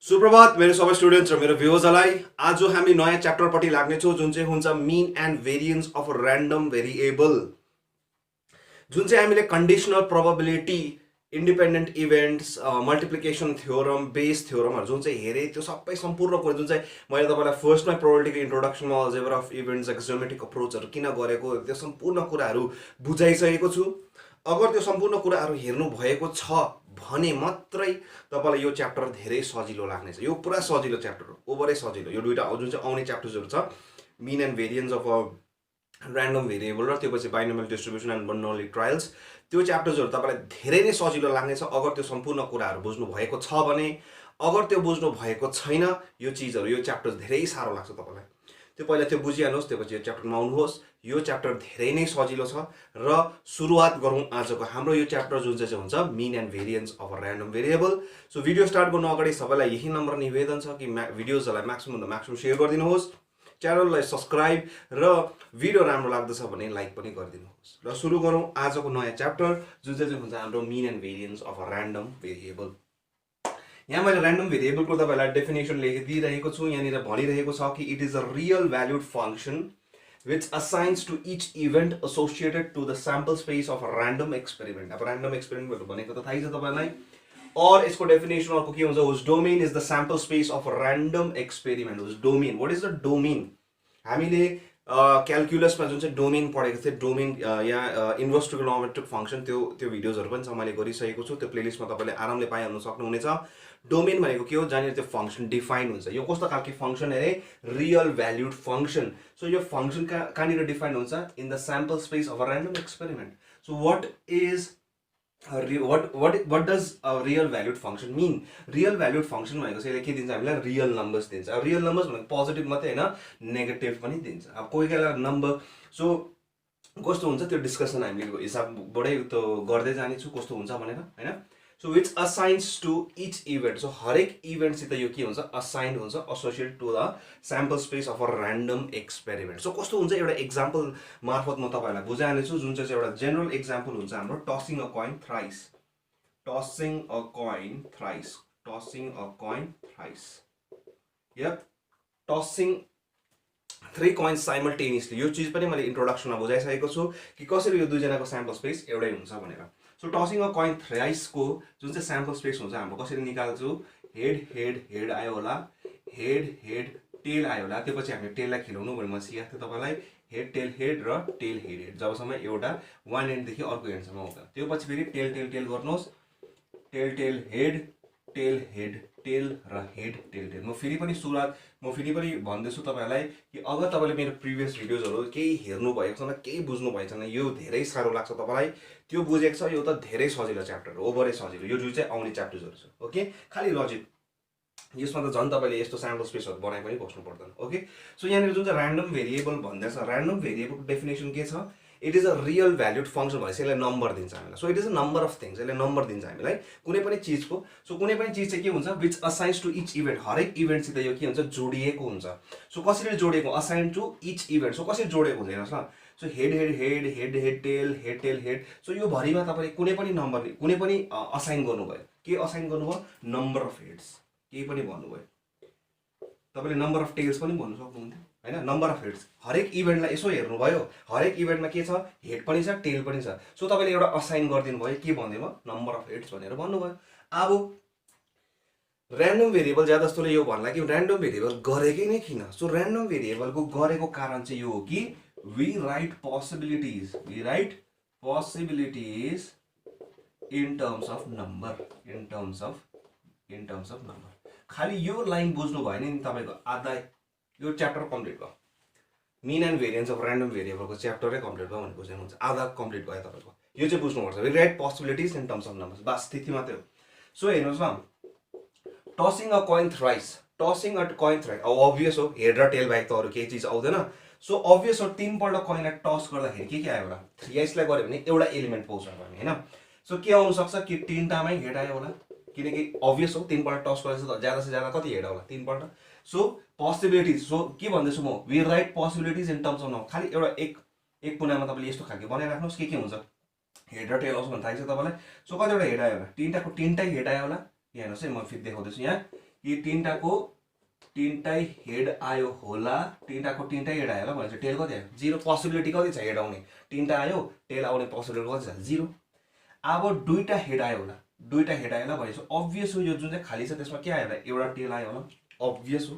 सुप्रभात मेरो सबै स्टुडेन्ट्स र मेरो भ्युअर्सहरूलाई। आज हामी नयाँ च्याप्टरपट्टि लाग्नेछौँ जुन चाहिँ हुन्छ mean and variance of a random variable, जुन चाहिँ हामीले conditional probability, independent events, multiplication theorem, Bayes थ्योरमहरू जुन चाहिँ हेरेँ त्यो सबै सम्पूर्ण कुरा जुन चाहिँ मैले तपाईँलाई फर्स्टमा प्रोबेबिलिटीको इन्ट्रोडक्सनमा अल्जेब्रा अफ इभेन्ट्स, एक्जियोमेट्रिक अप्रोचहरू किन गरेको त्यो सम्पूर्ण कुराहरू बुझाइसकेको छु। अगर त्यो सम्पूर्ण कुराहरू हेर्नु भएको छ भने मात्रै तपाईँलाई यो च्याप्टर धेरै सजिलो लाग्नेछ। यो पुरा सजिलो च्याप्टर हो, ओभरै सजिलो। यो दुईवटा जुन चाहिँ आउने च्याप्टर्सहरू छ, mean and variance of a random variable र त्यो पछि binomial distribution and Bernoulli trials, त्यो च्याप्टर्सहरू तपाईँलाई धेरै नै सजिलो लाग्नेछ अगर त्यो सम्पूर्ण कुराहरू बुझ्नु भएको छ भने। अगर त्यो बुझ्नु भएको छैन यो चिजहरू, यो च्याप्टर धेरै साह्रो लाग्छ तपाईँलाई। त्यो पहिला त्यो बुझिहाल्नुहोस्, त्यसपछि यो च्याप्टरमा आउनुहोस्। यो च्याप्टर धेरै नै सजिलो छ र सुरुवात गरौँ आजको हाम्रो यो च्याप्टर जुन चाहिँ हुन्छ mean and variance of a random variable. So video start गर्नु अगाडि सबैलाई यही नम्र निवेदन छ कि भिडियोजहरूलाई म्याक्सिमम म्याक्सिमम सेयर गरिदिनुहोस्, च्यानललाई सब्सक्राइब र भिडियो राम्रो लाग्दछ भने लाइक पनि गरिदिनुहोस्। र सुरु गरौँ आजको नयाँ च्याप्टर जुन चाहिँ हुन्छ हाम्रो mean and variance of a random variable. यहाँ मैले ऱ्यान्डम भेरिएबलको तपाईँलाई डेफिनेसन लेखिदिइरहेको छु। यहाँनिर भनिरहेको छ कि it is a real valued function which assigns to each event associated to the sample space of a random experiment. अब random experiment भनेको त थाहै छ तपाईँलाई। और यसको डेफिनेसन अर्को के हुन्छ, whose domain is the sample space of a random experiment. whose domain, what is the domain? हामीले क्यालकुलसमा जुन चाहिँ डोमेन पढेको थिएँ, डोमेन यहाँ इन्भर्स ट्रिगोनोमेट्रिक फङ्सन, त्यो भिडियोजहरू पनि छ मैले गरिसकेको छु। त्यो प्लेलिस्टमा तपाईँले आरामले पाइहाल्नु सक्नुहुनेछ। डोमेन भनेको के हो, जहाँनिर त्यो फङ्सन डिफाइन हुन्छ। यो कस्तो खालको फङ्सन अरे, रियल भ्याल्युड फङ्सन। सो यो फङ्सन कहाँनिर डिफाइन हुन्छ, in the sample space of a random experiment. So what does a real valued function mean? Real valued function भनेको चाहिँ यसले के दिन्छ हामीलाई, रियल नम्बर्स दिन्छ। अब रियल नम्बर्स भनेको पोजिटिभ मात्रै होइन, नेगेटिभ पनि दिन्छ। अब कोही बेला नम्बर सो कस्तो हुन्छ त्यो डिस्कसन हामीले हिसाबबाटै त्यो गर्दै जानेछु कस्तो हुन्छ भनेर, होइन। So which assigns to each event, so हरेक इभेन्टसित यो के हुन्छ, असाइन हुन्छ, associate to the sample space of a random experiment. So कस्तो हुन्छ एउटा इक्जाम्पल मार्फत म तपाईँलाई बुझाइहाल्नेछु, जुन चाहिँ एउटा जेनरल इक्जाम्पल हुन्छ हाम्रो tossing a coin thrice. Tossing a coin thrice, tossing a coin thrice, या टसिङ 3 coins साइमल्टेनियसली। यो चिज पनि मैले इन्ट्रोडक्सनमा बुझाइसकेको छु कि कसरी यो दुईजनाको स्याम्पल स्पेस एउटै हुन्छ भनेर। सो टसिङ अ कोइन थ्राइसको जुन चाहिँ स्याम्पल स्पेस हुन्छ हाम्रो, कसरी निकाल्छु, हेड हेड हेड आयो होला, हेड हेड टेल आयो होला। त्यो पछि हामीले टेललाई खेलाउनु भने म सिकाएको थिएँ तपाईँलाई, हेड टेल हेड र टेल हेड हेड, जबसम्म एउटा वान एन्डदेखि अर्को एन्डसम्म आउँछ। त्यो पछि फेरि टेल टेल टेल गर्नुहोस्, टेल टेल हेड टेल र हेड टेल टेल। म फेरि पनि भन्दैछु तपाईँलाई कि अगर तपाईँले मेरो प्रिभियस भिडियोजहरू केही हेर्नु भएको छैन, केही बुझ्नु भएको छैन, यो धेरै साह्रो लाग्छ तपाईँलाई, त्यो बुझेको छ, यो त धेरै सजिलो च्याप्टर हो, ओभरै सजिलो। यो जुन चाहिँ आउने च्याप्टर्सहरू छ, ओके, खालि लजिक। यसमा त झन् तपाईँले यस्तो स्याम्पल स्पेसहरू बनाइ पनि बस्नु पर्दैन, ओके। सो यहाँनिर जुन चाहिँ ऱ्यान्डम भेरिएबल भन्दैछ, ऱ्यान्डम भेरिएबलको डेफिनेसन के छ, it is a real valued function भनेपछि यसले नम्बर दिन्छ हामीलाई। So it is a number of things, यसले नम्बर दिन्छ हामीलाई कुनै पनि चिजको। सो कुनै पनि चिज चाहिँ के हुन्छ, which assigns to each event, हरेक इभेन्टसित यो के हुन्छ, जोडिएको हुन्छ। सो कसरी जोडिएको, assign to each event. So कसरी जोडिएको हुन्छ हेर्नुहोस् न। So head head head head head tail head. So यो भरिमा तपाईँले कुनै पनि नम्बर, कुनै पनि असाइन गर्नुभयो, के असाइन गर्नुभयो, नम्बर अफ हेड्स, केही पनि भन्नुभयो तपाईँले, नम्बर अफ टेल्स पनि भन्नु सक्नुहुन्थ्यो, होइन, नम्बर अफ हेड्स। हरेक इभेन्टलाई यसो हेर्नुभयो, हरेक इभेन्टमा के छ, हेड पनि छ, टेल पनि छ। सो तपाईँले एउटा असाइन गरिदिनु भयो, के भनिदिनु भयो, नम्बर अफ हेड्स भनेर भन्नुभयो। अब ऱ्यान्डम भेरिएबल ज्यादा जस्तोले यो भन्ला कि ऱ्यान्डम भेरिएबल गरेकै नै किन। सो ऱ्यान्डम भेरिएबलको गरेको कारण चाहिँ यो हो कि we write possibilities in terms of number. खालि यो लाइन बुझ्नु भयो नि तपाईँको आधा यो च्याप्टर कम्प्लिट भयो। Mean and variance of random भेरिएबलको च्याप्टरै कम्प्लिट भयो भनेको चाहिँ हुन्छ, आधा कम्प्लिट भयो तपाईँको। यो चाहिँ बुझ्नुपर्छ, we write possibilities in terms of numbers, बस त्यति मात्रै हो। सो हेर्नुहोस् न, tossing a coin thrice, tossing a coin thrice, अब अभियस हो, हेड र टेल बाहेक त अरू केही चिज आउँदैन। सो अभियस हो, 3 पल्ट कोइनलाई टस गर्दाखेरि के आयो होला, 3 लाई गऱ्यो भने एउटा एलिमेन्ट पाउँछ हामी, होइन। सो के आउनुसक्छ कि 3टामै हेड आयो होला, किनकि अभियस हो 3 पल्ट टस गरेपछि त ज्यादा से ज्यादा कति हेड होला, 3 पल्ट। सो पोसिबिलिटिज, सो के भन्दैछु म, we write possibilities in terms of number. खालि एउटा एक कुनामा तपाईँले यस्तो खालको बनाइराख्नुहोस्, के हुन्छ, हेड र टेल आउँछ भने थाहा छ तपाईँलाई। सो कतिवटा हेड आयो होला, 3टाको 3टै हेड आयो होला। यहाँ हेर्नुहोस् है, म फेरि देखाउँदैछु यहाँ, कि तीनटै हेड आयो होला, तीनटै हेड आयो होला भनेपछि टेल कति आयो 0, पोसिबिलिटी कति छ हेड आउने, तीनटा आयो, टेल आउने पोसिबिलिटी कति छ 0। अब दुईटा हेड आयो होला, दुईटा हेड आयो होला भनेपछि अब्भियस हो यो जुन चाहिँ खाली छ त्यसमा के आयो होला एउटा टेल आयो होला, अब्भियस हो।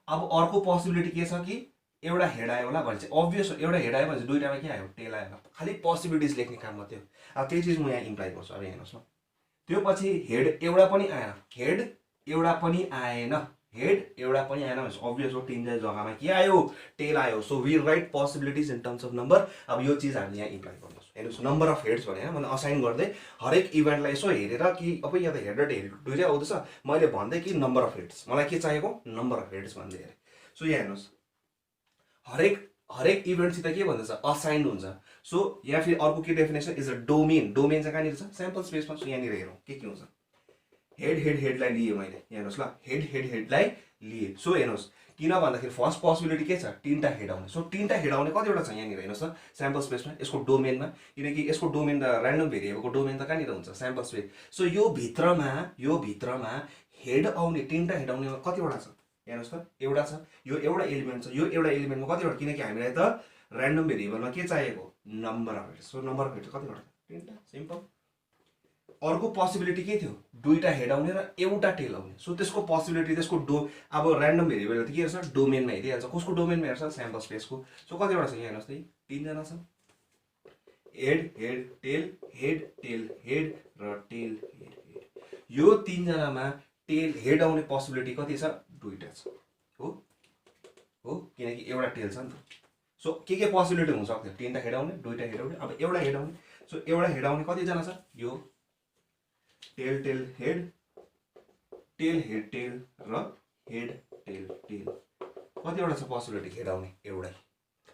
अब अर्को पोसिबिलिटी के छ कि एउटा हेड आयो होला भनेपछि अब्भियस हो एउटा हेड आयो भनेपछि दुईटामा के आयो टेल आयो होला, खाली पोसिबिलिटिज लेख्ने काम मात्रै हो। अब त्यही चिज म यहाँ इम्प्लाइ गर्छु। अब हेर्नुहोस् न, त्यो पछि हेड एउटा पनि आएन, हेड एउटा पनि आएन, हेड एउटा पनि आएन भनेपछि अब्भियस हो तीनजना जग्गामा के आयो टेल आयो। So we write possibilities in terms of number. अब यो चिज हामीले यहाँ इम्प्लाइ गर्नुहोस्। हेर्नुहोस् नम्बर अफ हेड्स भने मैले असाइन गर्दै हरेक इभेन्टलाई यसो हेरेर कि अब यहाँ त हेड र टेल दुईटै आउँदैछ, मैले भन्दै कि नम्बर अफ हेड्स, मलाई के चाहिएको नम्बर अफ हेड्स भन्दै हेरेँ। सो यहाँ हेर्नुहोस् हरेक इभेन्टसित के भन्दैछ असाइन्ड हुन्छ। सो या फिर अर्को के definition is a domain, domain चाहिँ कहाँनिर छ स्याम्पल स्पेसमा। सो यहाँनिर हेरौँ के हुन्छ, हेडलाई लिएँ मैले, हेर्नुहोस् ल हेडलाई लिएँ। सो हेर्नुहोस् किन भन्दाखेरि फर्स्ट पोसिबिलिटी के छ तीनटा हेड आउने। सो तीनटा हेड आउने कतिवटा छ यहाँनिर हेर्नुहोस् त स्याम्पल स्पेसमा, यसको डोमेनमा, किनकि यसको डोमेन त ऱ्यान्डम भेरिएबलको डोमेन त कहाँनिर हुन्छ स्याम्पल स्पेस। सो यो भित्रमा हेड आउने तीनटा हेड आउनेमा कतिवटा छ हेर्नुहोस् त एउटा छ, यो एउटा एलिमेन्ट छ, यो एउटा एलिमेन्टमा कतिवटा, किनकि हामीलाई त ऱ्यान्डम भेरिएबलमा के चाहिएको number of heads. So number of heads कतिवटा तीनटा, सिम्पल। अर्को पोसिबिलिटी के थियो दुईटा हेड आउने र एउटा टेल आउने। सो त्यसको पोसिबिलिटी त्यसको अब ऱ्यान्डम भेरिएबल त के हेर्छ डोमेनमा हेरिहाल्छ, कसको डोमेनमा हेर्छ स्याम्पल स्पेसको। सो कतिवटा छ यहाँ हेर्नुहोस् त तीनजना छ, हेड टेल र टेल हेड। यो तीनजनामा टेल हेड आउने पोसिबिलिटी कति छ दुईटा छ, हो किनकि एउटा टेल छ नि त। सो के पोसिबिलिटी हुन सक्थ्यो तीनटा हेड आउने दुईटा हेड आउने, अब एउटा हेड आउने। सो एउटा हेड आउने कतिजना छ यो टेल हेड टेल र हेड टेल कतिवटा छ पोसिबिलिटी हेड आउने एउटै।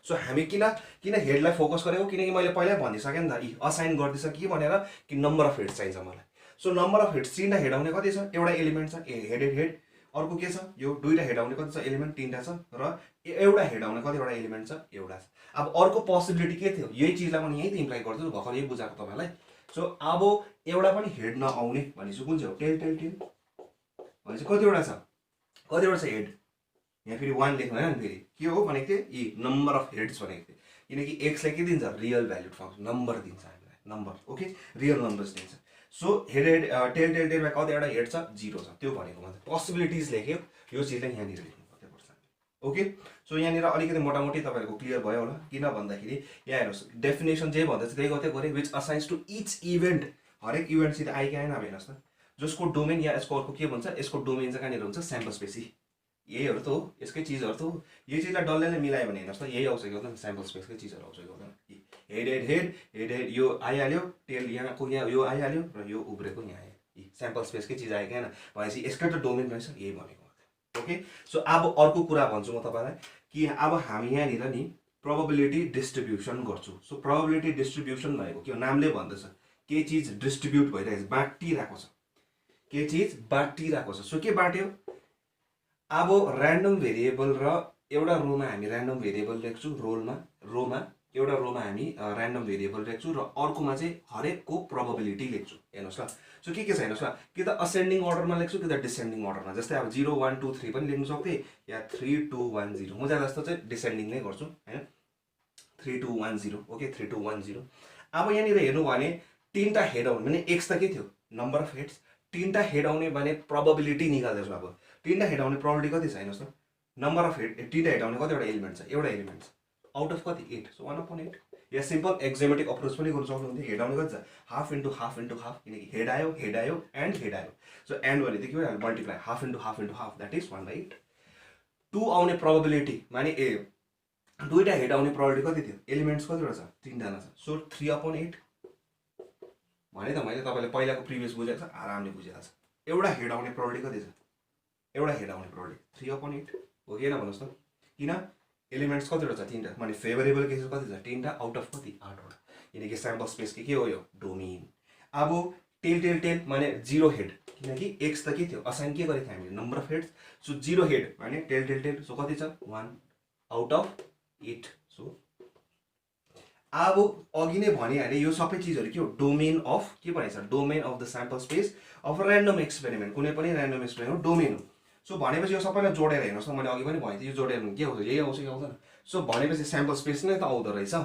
सो हामी किन हेडलाई फोकस गरेको, किनकि मैले पहिल्यै भनिसकेँ नि त यी असाइन गर्दैछ के भनेर कि नम्बर अफ हेड्स चाहिन्छ मलाई। सो नम्बर अफ हेड्स तीनटा हेड आउने कति छ एउटा एलिमेन्ट छ हेड। अर्को के छ यो दुईटा हेड आउने कति छ एलिमेन्ट तीनटा छ र एउटा हेड आउने कतिवटा एलिमेन्ट छ एउटा छ। अब अर्को पोसिबिलिटी के थियो यही चिजलाई म यही त इम्प्लाइ गर्छु भर्खर यही बुझाएको तपाईँलाई। सो अब एउटा पनि हेड नआउने भनेपछि कुन चाहिँ हो टेल भनेपछि कतिवटा छ हेड, यहाँ फेरि 1 लेख्नु होइन फेरि के हो भनेको थिएँ यी नम्बर अफ हेड्स भनेको थिएँ, किनकि एक्सलाई के दिन्छ रियल भ्याल्युड फङ्सन नम्बर दिन्छ हामीलाई, नम्बर ओके रियल नम्बर्स दिन्छ। सो टेलमा कतिवटा हेड छ 0 छ, त्यो भनेको मतलब पोसिबिलिटिज लेख्यो, यो चिजलाई यहाँनिर लेख्नु पर्छ ओके। सो यहाँनिर अलिकति मोटामोटी तपाईँहरूको क्लियर भयो होला, किन भन्दाखेरि यहाँ हेर्नुहोस् डेफिनेसन जे भन्दैछ त्यही गते गरे which assigns to each event, हरेक इभेन्टसित आइके आएन। अब हेर्नुहोस् त जसको डोमेन या यसको अर्को के भन्छ यसको डोमेन चाहिँ कहाँनिर हुन्छ स्याम्पल स्पेस, यहीहरू त हो यसकै चिजहरू त हो। यो चिजलाई डल्लैले मिलायो भने हेर्नुहोस् त यही आउँछ कि हुँदैन स्याम्पल स्पेसकै चिजहरू आउँछ कि हुँदैन, हेड यो आइहाल्यो टेल यहाँको यहाँ यो आइहाल्यो र यो उब्रेको यहाँ आयो, स्याम्पल स्पेसकै चिज आयो क्या भनेपछि यसकै त डोमेन रहेछ यही भनेको ओके। सो अब अर्को कुरा भन्छु म तपाईँलाई कि अब हामी यहाँनिर नि प्रोबेबिलिटी डिस्ट्रिब्युसन गर्छु। सो प्रोबेबिलिटी डिस्ट्रिब्युसन भनेको के हो नामले भन्दैछ के चिज डिस्ट्रिब्युट भइरहेको छ बाँटिरहेको छ, के चिज बाँटिरहेको छ। सो के बाँट्यो अब ऱ्यान्डम भेरिएबल र एउटा रोमा हामी ऱ्यान्डम भेरिएबल लेख्छौँ, रोमा एउटा रोमा हामी ऱ्यान्डम भेरिएबल लेख्छौँ र अर्कोमा चाहिँ हरेकको प्रोबेबिलिटी लेख्छौँ। हेर्नुहोस् ल सो के छ हेर्नुहोस् ल कि त असेन्डिङ अर्डरमा लेख्छु कि त डिसेन्डिङ अर्डरमा, जस्तै अब 0 1 2 3 पनि लेख्नु सक्थेँ या 3 2 1 0, म ज्यादा जस्तो चाहिँ डिसेन्डिङ नै गर्छु होइन 3 2 1 0 ओके 3 2 1 0। अब यहाँनिर हेर्नु भने तीनटा हेड आउने भने एक्स त के थियो नम्बर अफ हेड्स, तीनटा हेड आउने भने प्रोबेबिलिटी निकाल्दैछु। अब तीनटा हेड आउने प्रोबेबिलिटी कति छ हेर्नुहोस् त नम्बर अफ हेड तीनटा हेड आउने कतिवटा एलिमेन्ट छ एउटा एलिमेन्ट छ आउट अफ कति 8, सो 1/8। या सिम्पल एक्जमेटिक अप्रोच पनि गर्नु सक्नुहुन्थ्यो, हेड आउने कति छ हाफ इन्टु हाफ किनकि हेड आयो एन्ड हेड आयो। सो एन्ड भने के भइहाल्यो multiply half into half that is 1/8। 2 आउने प्रोबेबिलिटी माने दुईटा हेड आउने प्रोबेबिलिटी कति थियो एलिमेन्ट्स कतिवटा छ तीनजना छ, सो 3/8 भने त मैले तपाईँले पहिलाको प्रिभियस बुझेको छ आरामले बुझिहाल्छ। एउटा हेड आउने प्रोबेबिलिटी कति छ एउटा हेड आउने प्रोबेबिलिटी 3/8 हो कि होइन भन्नुहोस् त, किन एलिमेन्ट्स कतिवटा छ तीनटा माने फेभरेबल केसेस कति छ तीनटा आउट अफ कति 8वटा, किनकि स्याम्पल स्पेस के हो यो डोमेन। अब टेल माने 0 हेड, किनकि एक्स त के थियो असाइन के गरेको थियो हामीले number of heads, so 0 head माने टेल सो कति छ 1 आउट अफ 8। सो अब अघि नै भनिहालेँ यो सबै चिजहरू के हो डोमेन अफ के भनेको छ domain of the sample space of random experiment, कुनै पनि ऱ्यान्डम एक्सपेरिमेन्ट डोमेन हो। सो भनेपछि यो सबैलाई जोडेर हेर्नुहोस् न, मैले अघि पनि भनेको थिएँ यो जोडेर के आउँछ, यही आउँछ कि आउँदैन। सो भनेपछि स्याम्पल स्पेस नै त आउँदो रहेछ।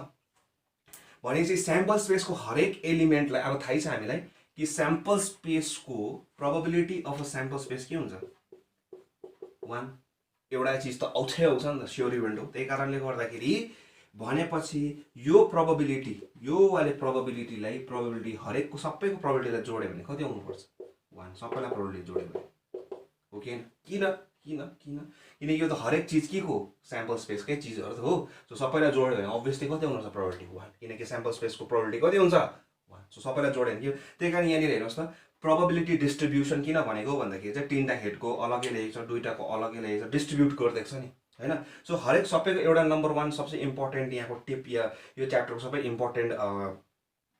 भनेपछि स्याम्पल स्पेसको हरेक एलिमेन्टलाई अब थाहै छ हामीलाई कि स्याम्पल स्पेसको probability of a sample space के हुन्छ, 1। एउटा चिज त आउँछै आउँछ नि त, स्योर इभेन्ट हो। त्यही कारणले गर्दाखेरि भनेपछि यो प्रोबेबिलिटी, यो वाले प्रोबेबिलिटीलाई, प्रोबेबिलिटी हरेकको सबैको प्रोबेबिलिटीलाई जोड्यो भने कति आउनुपर्छ, 1। सबैलाई प्रोबेबिलिटी जोड्यो भने हो कि किन किन किन किनकि यो त हरेक चिज के को स्याम्पल स्पेसकै चिजहरू त हो। सो सबैलाई जोड्यो भने अभियसली कति आउनुपर्छ, प्रोबेबिलिटी 1, किनकि स्याम्पल स्पेसको प्रोबेबिलिटी कति हुन्छ, 1। सो सबैलाई जोड्यो भने के, त्यही कारण यहाँनिर हेर्नुहोस् त प्रोबेबिलिटी डिस्ट्रिब्युसन किन भनेको भन्दाखेरि चाहिँ 3टा हेडको अलग्गै लेखेको छ, 2टाको अलग्गै लेखेको छ, डिस्ट्रिब्युट गरिदिएको छ नि हैन। सो हरेक सबैको एउटा नम्बर 1 सबसे इम्पोर्टेन्ट यहाँको टिप या यो च्याप्टरको सबै इम्पोर्टेन्ट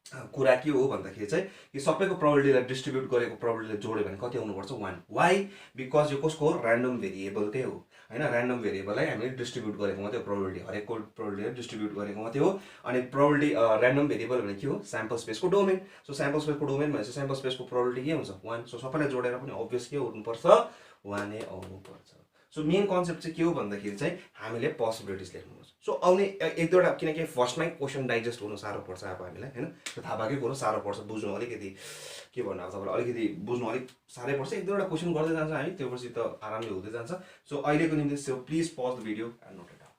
कुरा के हो भन्दाखेरि चाहिँ कि सबैको प्रोबेबिलिटीलाई डिस्ट्रिब्युट गरेको प्रोबेबिलिटीलाई जोड्यो भने कति आउनुपर्छ, 1। वाइ बिकज यो कसको हो, ऱ्यान्डम भेरिएबलकै हो हैन। ऱ्यान्डम भेरिएबललाई हामीले डिस्ट्रिब्युट गरेको मात्रै हो, प्रोबेबिलिटी हरेकको प्रोबेबिलिटी डिस्ट्रिब्युट गरेको मात्रै हो। अनि प्रोबेबिलिटी ऱ्यान्डम भेरिएबल भने के हो, स्याम्पल स्पेसको डोमेन। सो स्याम्पल स्पेसको डोमेन भनेपछि स्याम्पल स्पेसको प्रोबेबिलिटी के हुन्छ, 1। सो सबैलाई जोडेर पनि अभियस के हुनुपर्छ, 1 नै आउनुपर्छ। सो मेन कन्सेप्ट चाहिँ के हो भन्दाखेरि चाहिँ हामीले पोसिबिलिटिज लेख्नुपर्छ। सो आउने एक दुईवटा, किनकि फर्स्टमै क्वेसन डाइजेस्ट हुनु साह्रो पर्छ अब हामीलाई हैन, त्यो थाहा भएकै कुरो साह्रो पर्छ बुझ्नु, अलिकति के भन्नु अब तपाईँलाई अलिकति बुझ्नु अलिक साह्रै पर्छ। एक दुईवटा क्वेसन गर्दै जान्छ हामी, त्यो पछि त आरामले हुँदै जान्छ। सो अहिलेको निम्ति so please pause the video and note it down.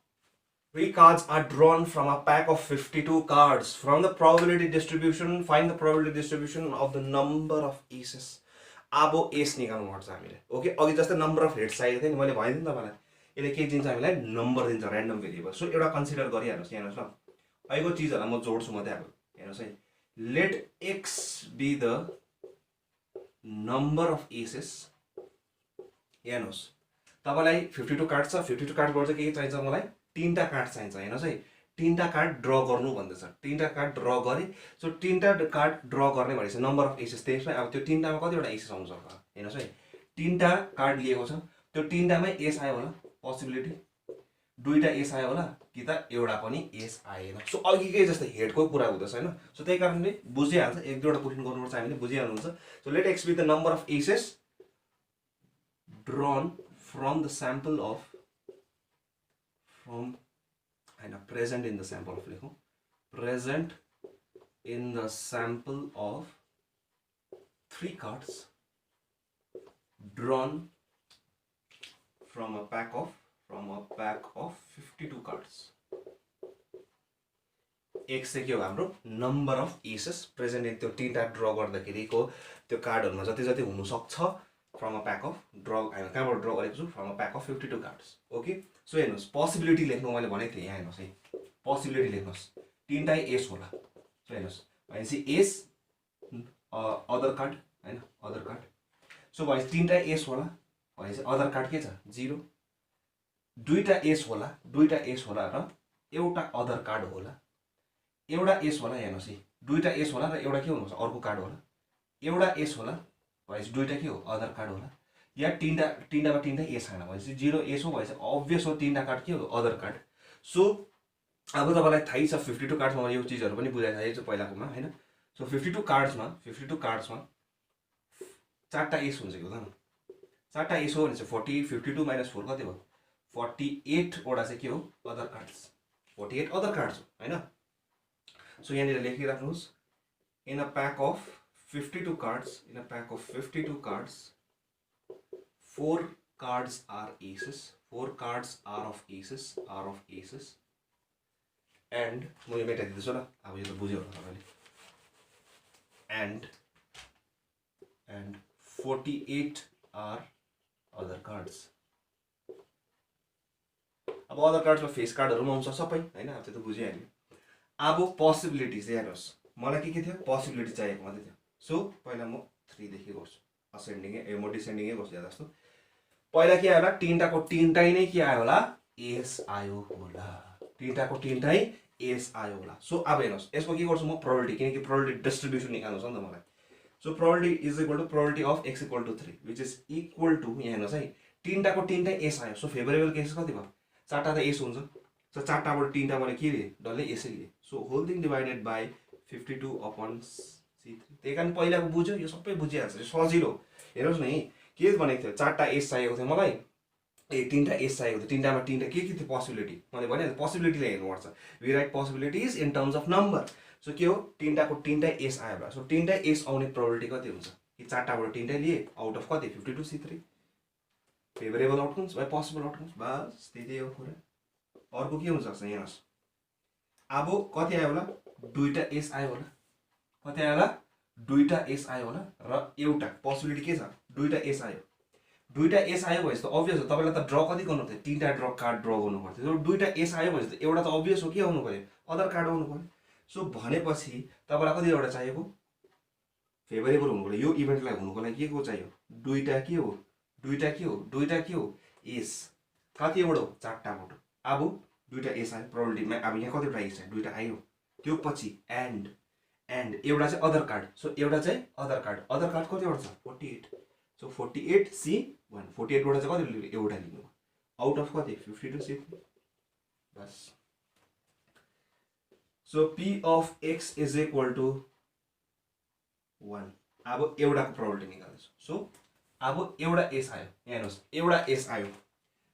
3 cards are drawn from a pack of 52 cards. From the probability distribution, find the probability distribution of the number of aces. अब S निकाल्नु पर्छ हामीले। Okay, अघि जस्तै number of heads चाहिएको थियो नि, मैले भनेँ नि तपाईँलाई, यसले के दिन्छ हामीलाई, नम्बर दिन्छ, ऱ्यान्डम भेरिएबल। सो एउटा कन्सिडर गरिहाल्नुहोस्, हेर्नुहोस् ल, अहिलेको चिजहरूलाई म जोड्छु मात्रै अब, हेर्नुहोस् है। Let x be the number of aces. हेर्नुहोस् तपाईँलाई 52 कार्ड छ, 52 कार्डबाट चाहिँ के चाहिन्छ मलाई, 3टा कार्ड चाहिन्छ। हेर्नुहोस् है, 3टा कार्ड ड्र गर्नु भन्दैछ, 3टा कार्ड ड्र गरेँ। सो 3टा कार्ड ड्र गर्ने भनेपछि नम्बर अफ एसेस, त्यसमा अब त्यो 3टामा कतिवटा एसेस आउनु सक्छ, हेर्नुहोस् है। 3टा कार्ड लिएको छ, त्यो 3टामै एस आयो होला, पोसिबिलिटी 2टा एस आयो होला कि त एउटा पनि एस आएन। सो अघिकै जस्तै हेडको कुरा हुँदैछ हैन। सो त्यही कारणले बुझिहाल्छ, एक दुईवटा क्वेसन गर्नुपर्छ हामीले, बुझिहाल्नुहुन्छ। So let x be the number of aces drawn from the sample of, from हैन, present in the sample of लेखौँ, present in the sample of 3 cards drawn from a pack of 52 cards. X चाहिँ के हो हाम्रो number of aces present in त्यो 3टा draw गर्दाखेरिको त्यो कार्डहरुमा जति जति हुन सक्छ from a pack of draw, हैन कहाँबाट ड्र गरेको छु, from a pack of 52 cards. Okay, so हेर्नुहोस् पोसिबिलिटी लेख्नु मैले भनेको थिएँ, यहाँ हेर्नुहोस् है, पोसिबिलिटी लेख्नुहोस्, 3टा एस होला। सो हेर्नुहोस् भनेपछि एस अदर कार्ड हैन, अदर कार्ड। सो भनेपछि 3टा एस होला भनेपछि अदर कार्ड के छ, 0। 2टा एस होला, 2टा एस होला र एउटा अदर कार्ड होला, एउटा एस होला। हेर्नुहोस् है, 2टा एस होला र एउटा के हुनुहुन्छ, अर्को कार्ड होला। एउटा एस होला भनेपछि 2टा के हो, अदर कार्ड होला। या 3टामा 3टा एस आएन भनेपछि 0 एस हो भनेपछि अभियस हो 3टा कार्ड के हो, अदर कार्ड। सो अब तपाईँलाई थाहै छ 52 कार्ड्समा यो चिजहरू पनि बुझाइ छ पहिलाकोमा हैन। सो 52 कार्ड्समा 4टा एस हुन्छ कि हुँदैन, 4टा एस हो भने चाहिँ 40, 52 - 4 कति भयो, 48 वटा चाहिँ के हो, अदर कार्ड्स, 48 अदर कार्ड्स हो हैन। सो यहाँनिर लेखिराख्नुहोस्, in a pack of 52 cards, in a pack of 52 cards 4 cards are aces, 4 cards are of aces and म यो मेटाइदिन्छु ल, अब यो त बुझ्यो होला तपाईले, and 48 are other cards। अब अदर कार्ड्समा फेस कार्डहरु पनि आउँछ सबै हैन, अब त्यो त बुझिहाल्यो। अब पोसिबिलिटिज हेर्नुहोस्, मलाई के थियो, पोसिबिलिटी चाहिएको मात्रै थियो। सो पहिला म 3 देखि गर्छु, असेन्डिङ म डिसेन्डिङै गर्छु ज्यादा जस्तो। पहिला के आयो होला, 3टाको 3टाइ नै के आयो होला, एस आयो होला, 3टाको 3टाइ एस आयो होला। सो अब हेर्नुहोस् यसको के गर्छु म, प्रोबेबिलिटी, किनकि प्रोबेबिलिटी डिस्ट्रिब्युसन निकाल्नु छ नि त मलाई। So probability is equal to probability of x equal to 3 which is equal to, यहाँ हेर्नुहोस् है, 3टाको 3टाइ एस आयो। सो फेभरेबल केसेस कति भयो, 4टा त एस हुन्छ। सो 4टाबाट 3टा मैले के लिए, डल्लै एसै लिए। So whole thing divided by 52/C3। त्यही कारण पहिलाको बुझ्यो, यो सबै बुझिहाल्छ, सजिलो। हेर्नुहोस् न है, के भनेको थियो 4टा एस चाहिएको थियो मलाई, 3टा एस चाहिएको थियो, 3टामा 3टा के थियो पोसिबिलिटी, मैले भने पोसिबिलिटीलाई हेर्नुपर्छ, we write possibilities in terms of number. So के हो 3टा एस आयो होला, सो 3टा एस आउने प्रोबेबिलिटी कति हुन्छ कि 4टाबाट 3टा लिए आउट अफ कति 52C3 favourable outcomes by possible outcomes, बस त्यही हो कुरा। अर्को के हुन सक्छ हेर्नुहोस्, अब कति आयो होला 2टा एस आयो होला, कति आयो होला 2टा एस आयो होला र एउटा पोसिबिलिटी के छ 2टा एस आयो, 2टा एस आयो भनेपछि त अभियस हो तपाईँलाई त ड्र कति गर्नु पर्थ्यो 3टा ड्र कार्ड ड्र गर्नु पर्थ्यो, 2टा एस आयो भनेपछि त एउटा त अभियस हो के आउनु पर्यो अदर कार्ड आउनु पर्यो। सो भनेपछि तपाईँलाई कति एउटा चाहिएको फेभरेबल हुनुको लागि, यो इभेन्टलाई हुनुको लागि के को चाहियो 2टा के हो 2टा के हो एस, कतिबाट हो 4टाबाट। अब 2टा एस आयो प्रोबेबिलिटीमा, अब यहाँ कतिवटा एस आयो 2टा आयो, त्यो पछि एन्ड एउटा चाहिँ अदर कार्ड, सो एउटा चाहिँ अदर कार्ड कतिवटा छ 48, सो 48C1 48बाट चाहिँ कति लिनु एउटा लिनु आउट अफ कति 52C3 बस। So P of X is equal to 1। अब एउटाको प्रोबेबिलिटी निकाल्दैछु, सो अब एउटा एस आयो, यहाँ हेर्नुहोस् एउटा एस आयो,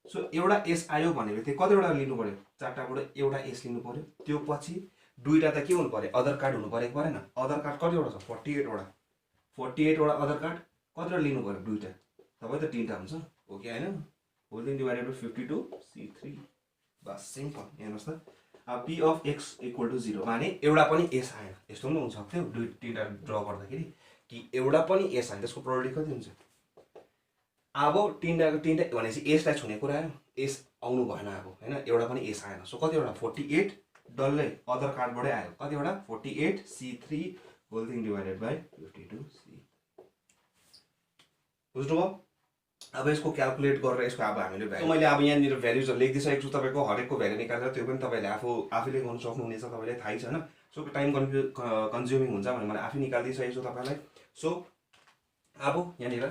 सो एउटा एस आयो भनेपछि कतिवटा लिनु पर्यो 4टाबाट एउटा एस लिनु पर्यो, त्यो पछि 2टा त के हुनु पर्यो अदर कार्ड हुनु परेको परेन, अदर कार्ड कतिवटा छ 48वटा अदर कार्ड कतिवटा लिनु पर्यो 2टा, तपाईँ त 3टा हुन्छ हो कि होइन, whole thing divided by 52C3 बस सिम्पल। हेर्नुहोस् त अब P of X equal to 0 माने एउटा पनि एस आएन, यस्तो पनि हुनसक्थ्यो 2-3टा ड्र गर्दाखेरि कि एउटा पनि एस आएन, त्यसको प्रोबेबिलिटी कति हुन्छ। अब 3टा भनेपछि एसलाई छुने कुरा आयो, एस आउनु भएन अब होइन, एउटा पनि एस आएन, सो कतिवटा 48 डल्लै अदर कार्डबाटै आयो, कतिवटा 48C3 whole thing divided by 52C। बुझ्नुभयो। अब यसको क्यालकुलेट गरेर यसको अब हामीले भ्यालु, मैले अब यहाँनिर भ्यालुजहरू लेखिदिइसकेको छु, तपाईँको हरेकको भ्यालु निकालेर त्यो पनि तपाईँले आफैले गर्नु सक्नुहुनेछ, तपाईँलाई थाहै छ होइन। सो टाइम कन्ज्युमिङ हुन्छ भने मैले आफै निकालिदिइसकेको छु तपाईँलाई। सो अब यहाँनिर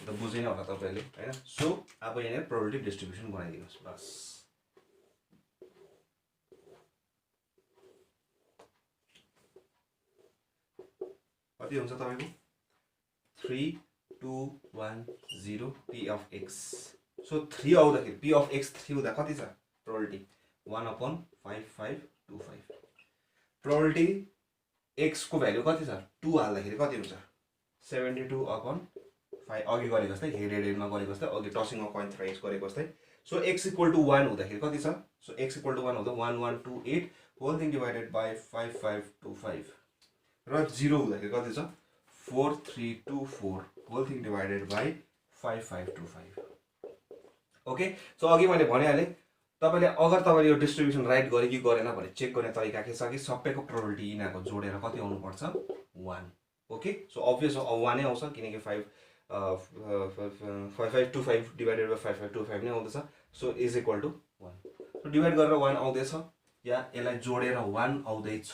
त बुझेन होला तपाईँले होइन। सो अब यहाँनिर प्रोबेबिलिटी डिस्ट्रिब्युसन बनाइदिनुहोस् बस। कति हुन्छ तपाईँको 3 2 1 0 P of X। सो 3 आउँदाखेरि P of X 3 हुँदा कति छ प्रोबेबिलिटी 1/5525। प्रोबेबिलिटी X को भ्यालु कति छ 2 हाल्दाखेरि कति हुन्छ 72/5। अघि गरेको जस्तै हेडमा गरेको जस्तै अघि टसिङ अफ कोइन थ्राइस गरेको जस्तै। सो X इक्वल टु 1 हुँदाखेरि कति छ, सो X इक्वल टु 1 हुँदा 1128 होल थिङ डिभाइडेड बाई 5525 र 0 हुँदाखेरि कति छ 4324 whole thing divided by 5525। Okay. So अघि मैले भनिहालेँ तपाईँले अगर तपाईँले यो डिस्ट्रिब्युसन राइट गरे कि गरेन भने चेक गर्ने तरिका के छ कि सबैको प्रोबेबिलिटी यिनीहरूको जोडेर कति आउनुपर्छ 1। ओके। सो अभियस अब 1 नै आउँछ किनकि 5525 डिभाइडेड बाई 5525 नै आउँदैछ। So is equal to 1। So divide गरेर 1 आउँदैछ या यसलाई जोडेर 1 आउँदैछ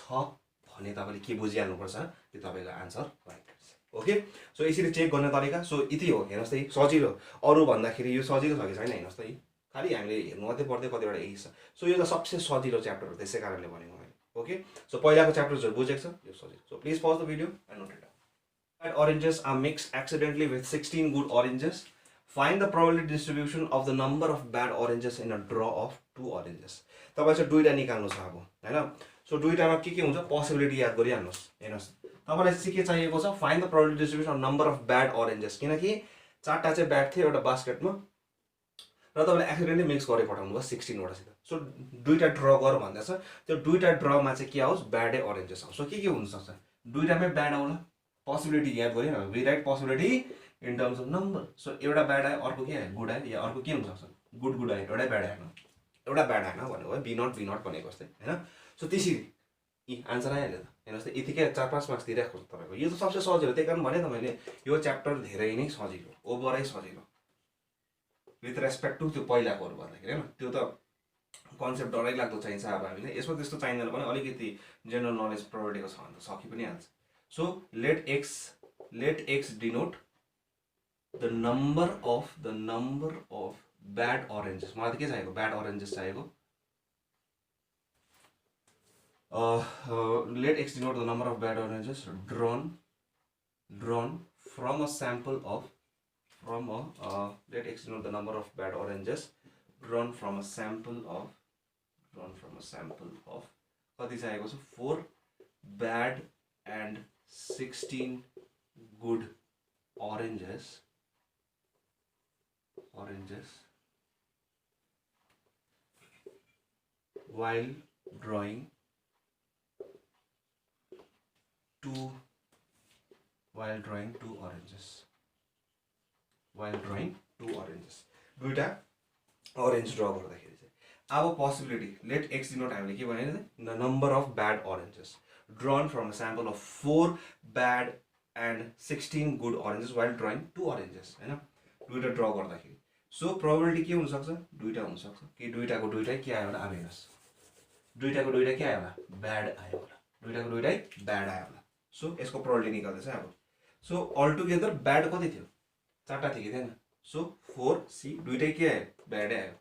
भने तपाईँले के बुझिहाल्नुपर्छ कि तपाईँको आन्सर राइट। ओके। सो यसरी चेक गर्ने तरिका सो यति हो। हेर्नुहोस् त यी सजिलो, अरू भन्दाखेरि यो सजिलो छ कि छैन हेर्नुहोस् त, यी खालि हामीले हेर्नु मात्रै पर्दै कतिवटा यही छ। सो यो त सबसे सजिलो च्याप्टर हो, त्यसै कारणले भनेको मैले। ओके। सो पहिलाको च्याप्टर्सहरू बुझेको छ, यो सजिलो। So please pause the video and note it down. Bad oranges are mixed accidentally with 16 good oranges. Find the probability distribution of the number of bad oranges in a draw of 2 oranges. तपाईँ चाहिँ दुईटा निकाल्नु छ अब हैन। So दुईटामा के हुन्छ पोसिबिलिटी याद गरिहाल्नुहोस्। हेर्नुहोस् तपाईलाई चाहिँ के चाहिएको छ find the probability distribution of number of bad oranges, किनकि 4टा चाहिँ ब्याड थियो एउटा बास्केटमा र तपाईले एक्सिडेन्टली मिक्स गरे पठाउनु भयो 16 वटा सित। सो दुईटा ड्र गर भन्दैछ, त्यो दुईटा ड्रमा चाहिँ के आओस् ब्याडै ऑरेन्जेस आओस्। सो के हुन सक्छ दुईटामै ब्याड आउला, पोसिबिलिटी याद गरिन we write possibility in terms of number. So एउटा ब्याड आयो अर्को के आयो गुड आयो, या अर्को के हुन सक्छ गुड आयो एउटै ब्याड आएन, एउटा ब्याड आएन भन्नु भयो बी नट भनेको जस्तै हैन। सो त्यसरी आन्सर आइहाल्यो त। हेर्नुहोस् त यतिकै 4-5 मार्क्स दिइरहेको छ तपाईँको, यो त सबसे सजिलो। त्यही कारण भने त मैले यो च्याप्टर धेरै नै सजिलो, ओभरै सजिलो विथ रेस्पेक्ट टु त्यो पहिलाकोहरू भन्दाखेरि हैन। त्यो त कन्सेप्ट डरै लाग्दो चाहिन्छ, अब हामीले यसमा त्यस्तो चाहिँदैन पनि अलिकति जेनरल नलेज प्रोभाइडेको छ भने त सकि पनि हाल्छ। So let x denote the number of bad oranges. मलाई त के चाहिएको ब्याड ऑरेन्जेस चाहिएको। let x denote the number of bad oranges drawn from a sample of from a let x denote the number of bad oranges drawn from a sample of कति चाहिएको छ 4 bad and 16 good oranges while drawing two oranges दुईटा orange draw गर्दाखेरि चाहिँ अब possibility let x denote हामीले के भने the number of bad oranges drawn from a sample of 4 bad and 16 good oranges while drawing two oranges हैन दुईटा draw गर्दाखेरि सो प्रोबेबिलिटी के हुन सक्छ दुईटा हुन सक्छ कि दुईटाको दुईटै के आयो होला अब हेर्नुस् दुईटाको दुईटै के आयो होला ब्याड आयो होला दुईटाको दुईटै ब्याड आयो होला सो यसको प्रोबेबिलिटी निकाल्दैछ अब सो अल टुगेदर ब्याड कति थियो चारटा थियो कि थिएन सो 4c दुईटै के आयो ब्याड आयो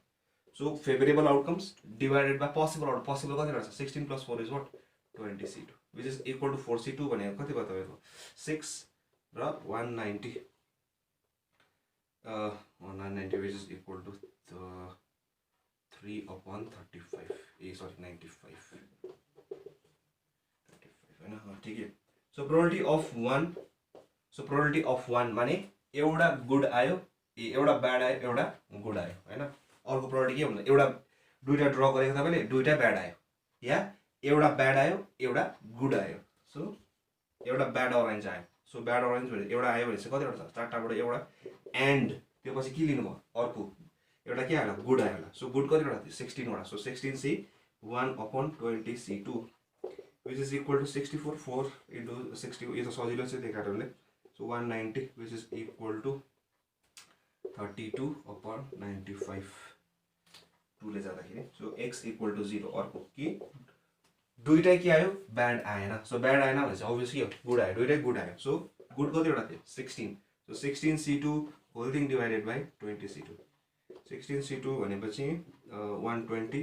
so favourable outcomes divided by possible कति रहेछ 16 + 4 is what 20c2 which is equal to 4c2 भनेको कति भयो तपाईको 6 र 190 190 which is equal to 3/35 sorry 95 हैन ठीक है सो प्रोबेबिलिटी अफ 1 माने एउटा गुड आयो एउटा ब्याड आयो एउटा गुड आयो हैन अर्को प्रोबेबिलिटी के भन्दा एउटा दुईटा ड्रा गरेको तपाईले दुईटा ब्याड आयो या एउटा ब्याड आयो एउटा गुड आयो सो एउटा ब्याड ऑरेंज आयो सो ब्याड ऑरेंज भने एउटा आयो भने चाहिँ कतिवटा छ चारटाबाट एउटा एन्ड त्यो पछि के लिनु भयो अर्को एउटा के आयो गुड आयो होला सो गुड कतिवटा थियो 16 वटा so 16c 1/20c2 which is equal to 64 4 into 60 यो त सजिलो छ त्यही कारणले so 190 which is equal to 32/95 2 ले जाँदाखेरि सो x equal to 0 अर्को कि दुईटै के आयो ब्याड आएन सो ब्याड आएन भने चाहिँ अभियसली गुड आयो दुईटै गुड आयो सो गुड कतिवटा थियो 16 so 16c2 whole thing divided by 20c2 16c2 भनेपछि 120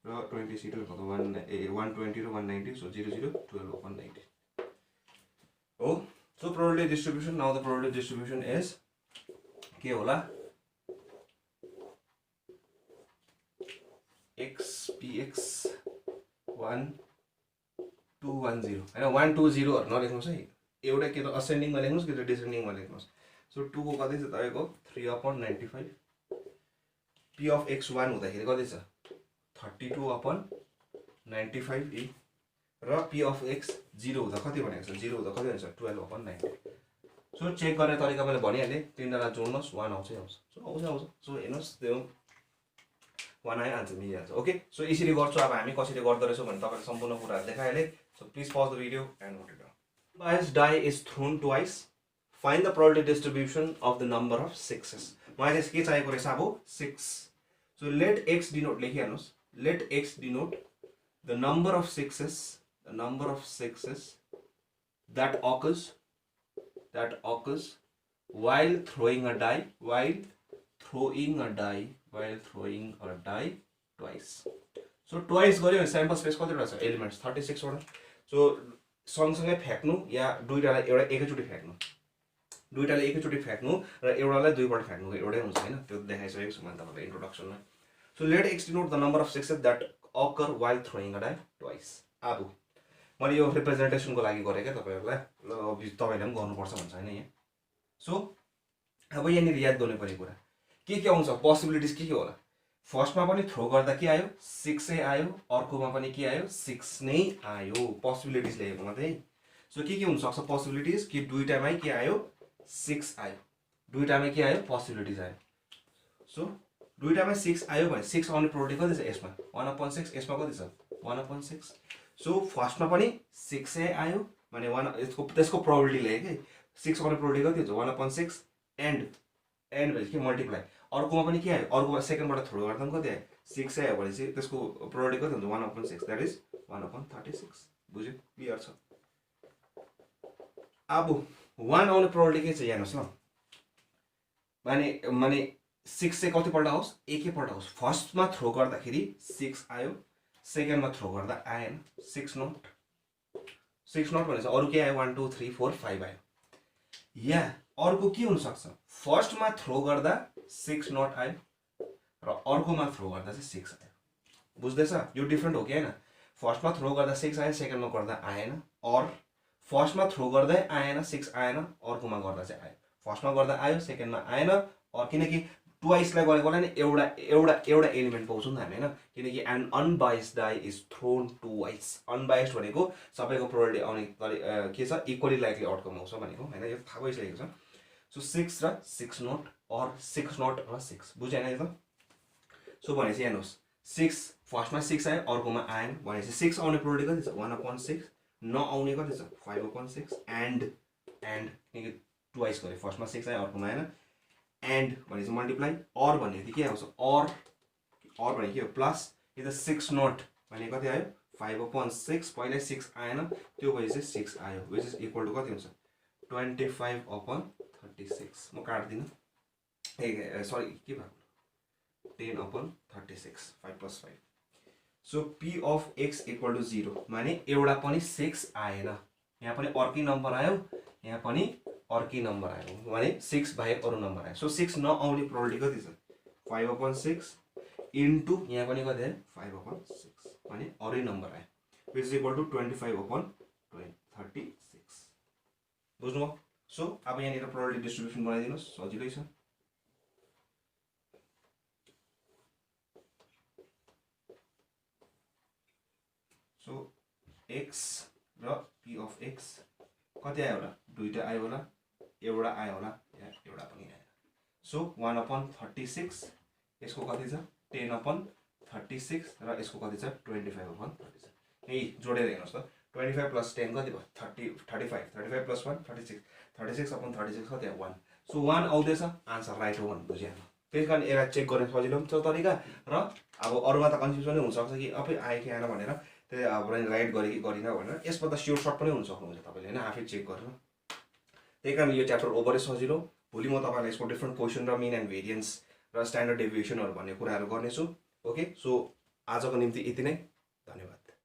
र 20c2 भनेको 120 र 190 सो 00 12/90 हो so probability distribution now the probability distribution is के होला x px 1 2 1 0 हैन 1 2 0 हरु नलेख्नुस् है एउटा के त असेन्डिङ मा लेख्नुस् कि त डिसेन्डिङ मा लेख्नुस् सो 2 को कति छ तपाईको 3/95 p of x1 हुँदाखेरि कति छ 32/95 e र p of x0 हुँदा कति भनेको छ 0 हुँदा कति हुन्छ 12/90 सो चेक गर्ने तरिका मैले भनिहाले तीनजना जोड्नुस् 1 आउँछ सो सो हेर्नुस् त्यो 1 आयो आन्सर मिलिहाल्छ ओके सो यसरी गर्छु अब हामी कसरी गर्दै रहेछौँ भने तपाईले सम्पूर्ण कुरा देखाइहाले so please pause the video and note it down bias die is thrown twice find the probability distribution of the number of sixes मलाई चाहिँ के चाहिएको रहेछ अब 6 so let x denote लेखिहाल्नुस् let x denote the number of sixes that occurs while throwing a die twice so twice गर्यो भने sample space कति रहेछ एलिमेन्ट्स 36 वटा so सँगसँगै फ्याक्नु या दुईटालाई एउटा एकैचोटी फ्याक्नु र एउटालाई दुईपल्ट फ्याक्नु एउटै हुन्छ हैन त्यो देखाइसकेको छु मैले तपाईलाई इन्ट्रोडक्सनमा so let X denote the number of success that occur while throwing a die twice अब मैले यो रिप्रेजेन्टेसनको लागि गरे के तपाईहरुलाई तपाईले पनि गर्नुपर्छ भन्छ हैन यहाँ सो अब यहाँनिर याद गर्नु पर्ने कुरा के आउँछ पोसिबिलिटिज के होला फर्स्टमा पनि थ्रो गर्दा के आयो 6 आयो अर्कोमा पनि के आयो 6 नै आयो पोसिबिलिटिज लेखेको मात्रै सो के हुन सक्छ पोसिबिलिटिज कि दुईटामै के आयो 6 आयो दुईटामै के आयो पोसिबिलिटिज आयो सो दुईटामै 6 आयो भने 6 आउने प्रोबेबिलिटी कति छ यसमा 1/6 यसमा कति छ 1/6 सो फर्स्टमा पनि 6 आयो भने 1 त्यसको प्रोबेबिलिटी लेखे के 6 आउने प्रोबेबिलिटी कति हुन्छ 1/6 एन्ड भन्छ के मल्टिप्लाई अर्कोमा पनि के आयो अर्को सेकेन्डबाट थ्रो गर्दा पनि कति आयो 6 आयो भने चाहिँ त्यसको प्रोबेबिलिटी कति हुन्छ 1/6 दैट इज 1/36 बुझ्यो क्लियर छ अब 1 आउने प्रोबेबिलिटी के छ हेर्नुस् न माने 6 चाहिँ कति पल्ट आओस् एकैपल्ट आओस् फर्स्टमा थ्रो गर्दाखेरि 6 आयो सेकेन्डमा थ्रो गर्दा आएन 6 नट भने चाहिँ अरु के आयो 1 2 3 4 5 आयो या अर्को के हुनसक्छ फर्स्टमा थ्रो गर्दा 6 नट आयो र अर्कोमा थ्रो गर्दा चाहिँ 6 आयो बुझ्दैछ यो डिफ्रेन्ट हो कि होइन फर्स्टमा थ्रो गर्दा 6 आयो सेकेन्डमा गर्दा आएन अर फर्स्टमा थ्रो गर्दै आएन 6 आएन अर्कोमा गर्दा चाहिँ आयो फर्स्टमा गर्दा आयो सेकेन्डमा आएन अर किनकि ट्वाइसलाई गरेकोलाई नि एउटा एउटा एउटा एलिमेन्ट पाउँछौँ नि त हामी होइन किनकि an unbiased die is thrown twice unbiased भनेको सबैको प्रोबेबिलिटी आउने के छ इक्वली लाइकली आउटकम आउँछ भनेको होइन यो थाहा भइसकेको छ सो 6 र 6 नट अर 6 नट र 6 बुझ्यो होइन यो त सो भनेपछि हेर्नुहोस् 6 फर्स्टमा 6 आयो अर्कोमा आएन भनेपछि 6 आउने प्रोबेबिलिटी कति छ 1/6 नआउने कति छ 5/6 एन्ड किनकि ट्वाइस गरे फर्स्टमा 6 आयो अर्कोमा आएन एन्ड भनेपछि मल्टिप्लाई अर भनेको के आउँछ अर भनेको के हो प्लस यो त 6 नट भने कति आयो 5/6 पहिल्यै 6 आएन त्यो भएपछि 6 आयो विच इज इक्वल टु कति हुन्छ 25/36 म काट्दिनँ ए सरी के भएको 10/36 5+5 so p of x equal to 0 माने एउटा पनि 6 आएन यहाँ पनि अर्कै नम्बर आयो यहाँ पनि अर्कै नम्बर आयो भने 6 बाहेक अरू नम्बर आयो सो 6 नआउने प्रोबेबिलिटी कति छ 5/6 इन्टु यहाँ पनि कति आयो 5/6 भने अरू नम्बर आयो विच इज इक्वल टु 25/36 बुझ्नुभयो सो अब यहाँनिर प्रोबेबिलिटी डिस्ट्रिब्युसन बनाइदिनुहोस् सजिलै छ सो x र p अफ x कति आयो होला दुईटा आयो होला एउटा आयो होला एउटा पनि आएन सो 1/36 यसको कति छ 10/36 र यसको कति छ 25/36 यही जोडेर हेर्नुहोस् त 25 + 10 कति भयो 35 + 1 36 36/36 कति आयो 1 सो 1 आउँदैछ आन्सर राइट हो भनेर बुझिहाल्नु त्यस कारण यसलाई चेक गर्ने सजिलो पनि छ तरिका र अब अरूमा त कन्फ्युजनै हुनसक्छ कि अब आयो कि आएन भनेर त्यही अब राइट गरेँ कि गरिनँ भनेर यसमा त स्योर सर्ट पनि हुन सक्नुहुन्छ तपाईँले होइन आफै चेक गरेर त्यही कारण यो च्याप्टर ओभरै सजिलो भोलि म तपाईँलाई यसको डिफ्रेन्ट क्वेसन र मिन एन्ड भेरिएन्स र स्ट्यान्डर्ड डेभिएसनहरू भन्ने कुराहरू गर्नेछु ओके सो आजको निम्ति यति नै